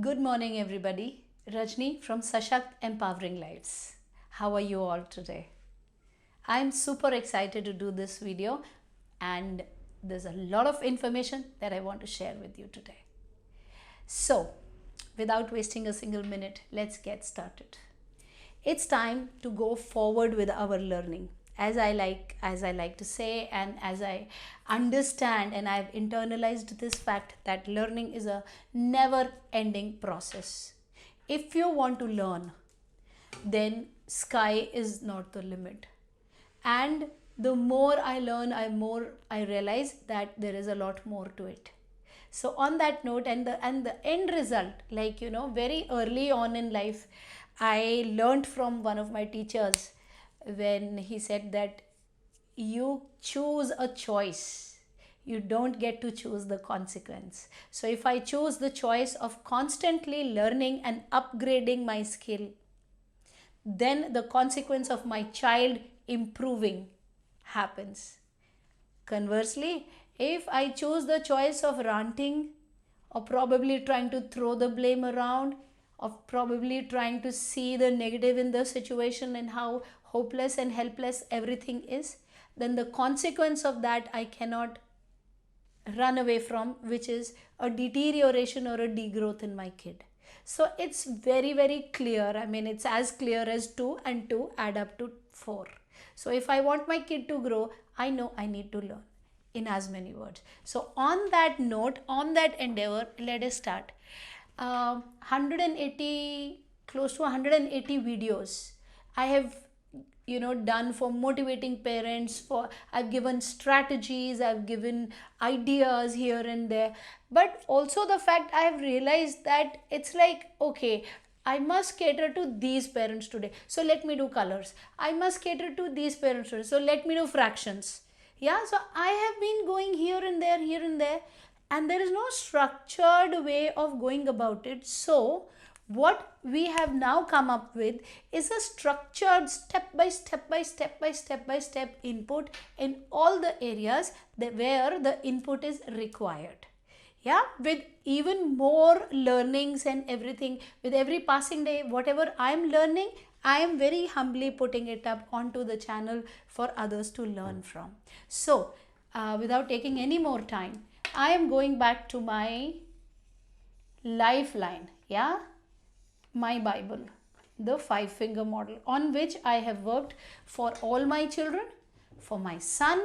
Good morning, everybody. Rajni from Sashakt Empowering Lives. How are you all today? I'm super excited to do this video, and there's a lot of information that I want to share with you today. So, without wasting a single minute, let's get started. It's time to go forward with our learning. As I like to say, and as I understand, and I've internalized this fact that learning is a never ending process. If you want to learn, then sky is not the limit. And the more I learn, I realize that there is a lot more to it. So on that note, and the end result, very early on in life, I learned from one of my teachers when he said that you choose a choice, you don't get to choose the consequence. So if I choose the choice of constantly learning and upgrading my skill, then the consequence of my child improving happens. Conversely, if I choose the choice of ranting, or probably trying to throw the blame around, or probably trying to see the negative in the situation and how hopeless and helpless everything is, then the consequence of that I cannot run away from, which is a deterioration or a degrowth in my kid. So it's very, very clear. I mean, it's as clear as 2 and 2 add up to 4. So if I want my kid to grow, I know I need to learn, in as many words. So on that note, on that endeavor, let us start. 180, close to 180 videos I have done for motivating parents. For I've given strategies, I've given ideas here and there, but also the fact I have realized that it's like, okay, I must cater to these parents today, so let me do colors. I must cater to these parents today, so let me do fractions. Yeah, so I have been going here and there, and there is no structured way of going about it. So what we have now come up with is a structured step by step input in all the areas where the input is required. Yeah, with even more learnings and everything, with every passing day, whatever I'm learning, I am very humbly putting it up onto the channel for others to learn from. So without taking any more time, I am going back to my lifeline. Yeah, my Bible, the 5-finger model, on which I have worked for all my children, for my son,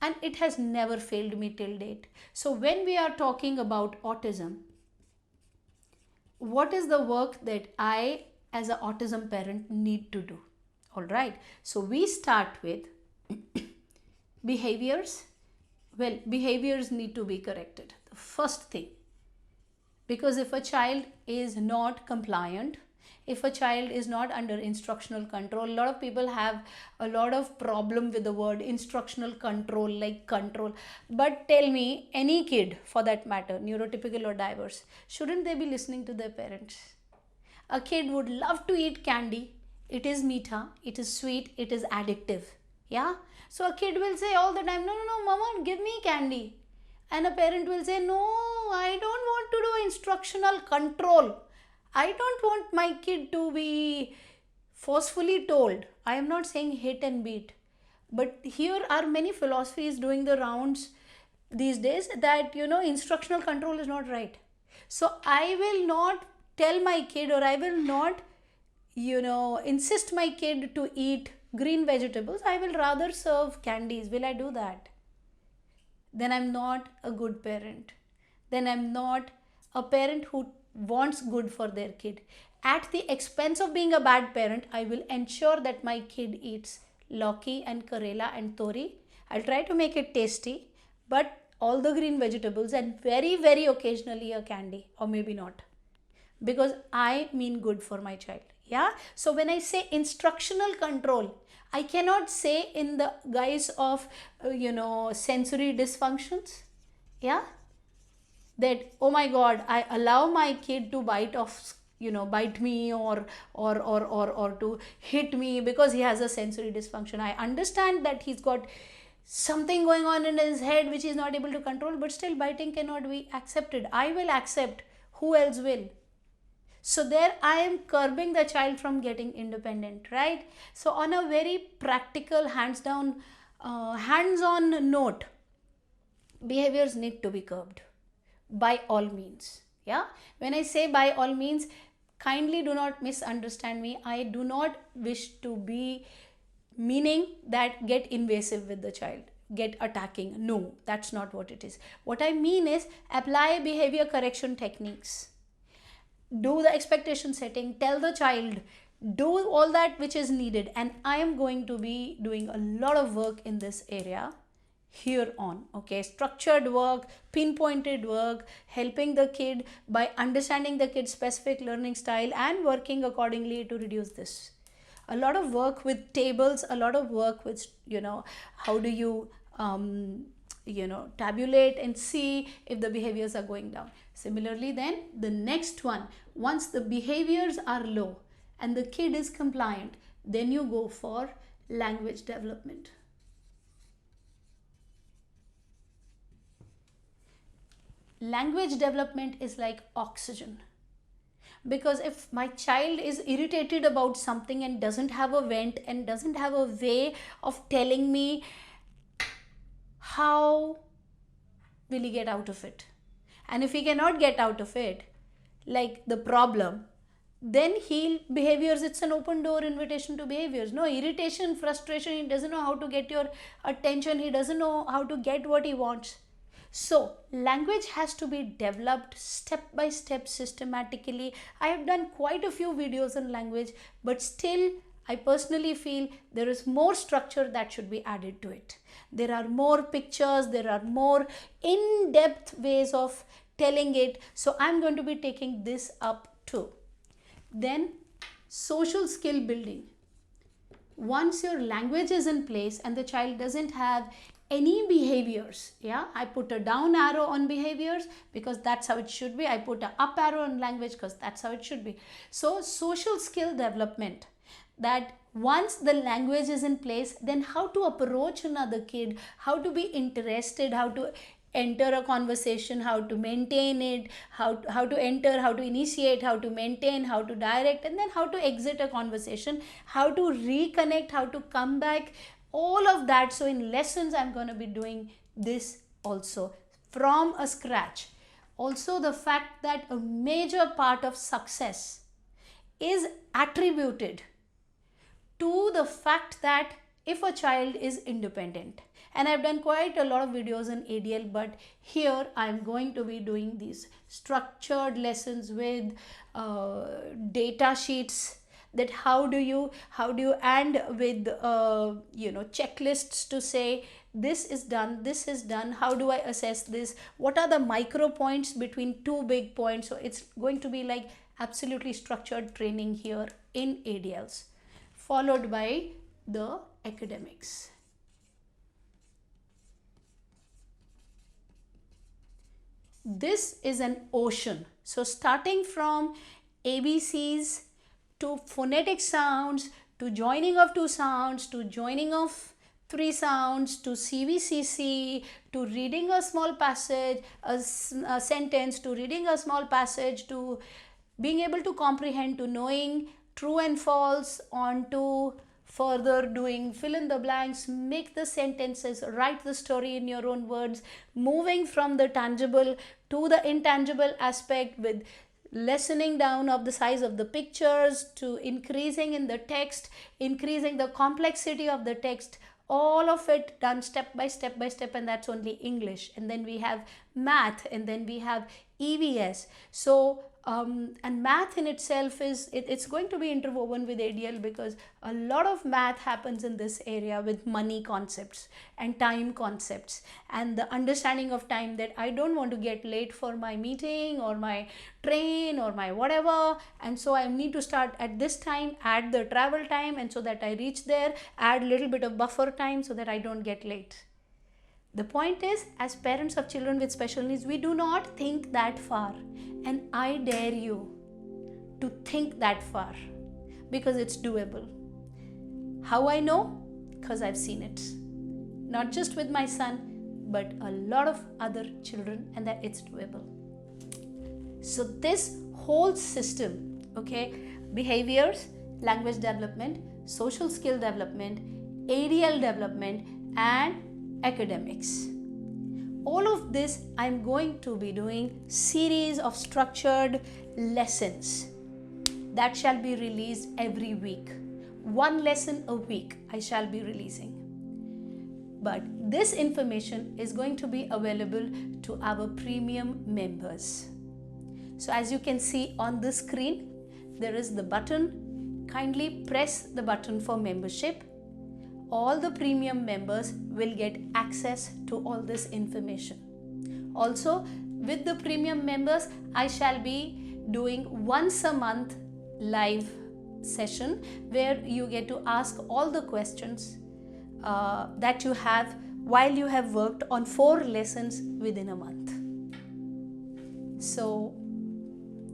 and it has never failed me till date. So when we are talking about autism, what is the work that I as an autism parent need to do? All right, so we start with behaviors. Well, behaviors need to be corrected, the first thing, because if a child is not compliant, if a child is not under instructional control, a lot of people have a lot of problem with the word instructional control, like control. But tell me, any kid for that matter, neurotypical or diverse, shouldn't they be listening to their parents? A kid would love to eat candy. It is meetha, it is sweet, it is addictive. Yeah, so a kid will say all the time, no, mama, give me candy. And a parent will say, no, I don't want to do instructional control. I don't want my kid to be forcefully told. I am not saying hit and beat, but here are many philosophies doing the rounds these days that instructional control is not right. So I will not tell my kid, or I will not insist my kid to eat green vegetables. I will rather serve candies. Will I do that? Then I'm not a good parent. Then I'm not a parent who wants good for their kid. At the expense of being a bad parent, I will ensure that my kid eats lauki and karela and tori. I'll try to make it tasty, but all the green vegetables, and very, very occasionally a candy, or maybe not, because I mean good for my child. Yeah, so when I say instructional control, I cannot say in the guise of sensory dysfunctions. Yeah, that, oh my god, I allow my kid to bite me, or to hit me because he has a sensory dysfunction. I understand that he's got something going on in his head which he is not able to control, but still biting cannot be accepted. I will accept, who else will? So there I am curbing the child from getting independent, right? So on a very practical, hands-on note, behaviors need to be curbed by all means. Yeah, when I say by all means, kindly do not misunderstand me. I do not wish to be meaning that get invasive with the child, get attacking. No, that's not what it is. What I mean is apply behavior correction techniques, do the expectation setting, tell the child, do all that which is needed. And I am going to be doing a lot of work in this area here on. Okay, structured work, pinpointed work, helping the kid by understanding the kid's specific learning style and working accordingly to reduce this. A lot of work with tables, a lot of work with, how do you tabulate and see if the behaviors are going down. Similarly, then the next one, once the behaviors are low and the kid is compliant, then you go for language development. Language development is like oxygen, because if my child is irritated about something and doesn't have a vent and doesn't have a way of telling me, how will he get out of it? And if he cannot get out of it, like the problem, then behaviors, it's an open door invitation to behaviors. No, irritation, frustration, he doesn't know how to get your attention, he doesn't know how to get what he wants. So language has to be developed step by step, systematically. I have done quite a few videos on language, but still I personally feel there is more structure that should be added to it. There are more pictures, there are more in-depth ways of telling it. So I'm going to be taking this up too. Then social skill building. Once your language is in place and the child doesn't have any behaviors, yeah, I put a down arrow on behaviors because that's how it should be. I put an up arrow on language because that's how it should be. So social skill development, that once the language is in place, then how to approach another kid, how to be interested, how to enter a conversation, how to maintain it, how to enter, how to initiate, how to maintain, how to direct, and then how to exit a conversation, how to reconnect, how to come back, all of that. So in lessons I'm going to be doing this also from a scratch. Also the fact that a major part of success is attributed to the fact that if a child is independent. And I've done quite a lot of videos on ADL, but here I'm going to be doing these structured lessons with data sheets, that how do you and with checklists to say this is done, how do I assess this, what are the micro points between two big points. So it's going to be like absolutely structured training here in ADLs, followed by the academics. This is an ocean. So starting from ABCs to phonetic sounds, to joining of two sounds, to joining of three sounds, to CVCC, to reading a small passage, a sentence, to reading a small passage, to being able to comprehend, to knowing true and false, on to further doing fill in the blanks, make the sentences, write the story in your own words, moving from the tangible to the intangible aspect with lessening down of the size of the pictures, to increasing in the text, increasing the complexity of the text, all of it done step by step by step, and that's only English. And then we have math, and then we have EVS. So and math in itself is, it's going to be interwoven with ADL, because a lot of math happens in this area with money concepts and time concepts and the understanding of time, that I don't want to get late for my meeting or my train or my whatever, and so I need to start at this time, add the travel time, and so that I reach there, add a little bit of buffer time so that I don't get late. The point is, as parents of children with special needs, we do not think that far. And I dare you to think that far, because it's doable. How I know? Because I've seen it. Not just with my son, but a lot of other children, and that it's doable. So this whole system Okay, behaviors, language development, social skill development, aerial development, and academics. All of this I'm going to be doing series of structured lessons that shall be released every week. One lesson a week I shall be releasing. But this information is going to be available to our premium members. So as you can see on the screen, there is the button. Kindly press the button for membership. All the premium members will get access to all this information. Also, with the premium members, I shall be doing once a month live session where you get to ask all the questions that you have while you have worked on 4 lessons within a month. So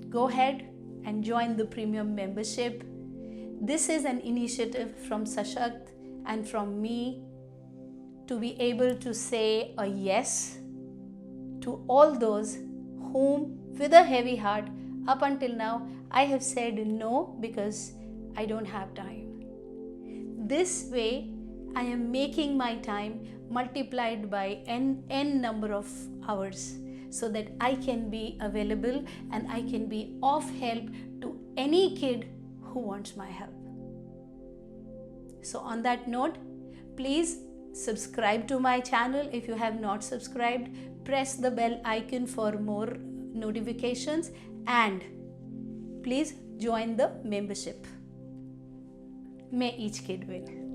go ahead and join the premium membership. This is an initiative from Sashakt and from me to be able to say a yes to all those whom, with a heavy heart, up until now I have said no because I don't have time. This way I am making my time multiplied by n number of hours so that I can be available and I can be of help to any kid who wants my help. So on that note, please subscribe to my channel if you have not subscribed. Press the bell icon for more notifications and please join the membership. May each kid win.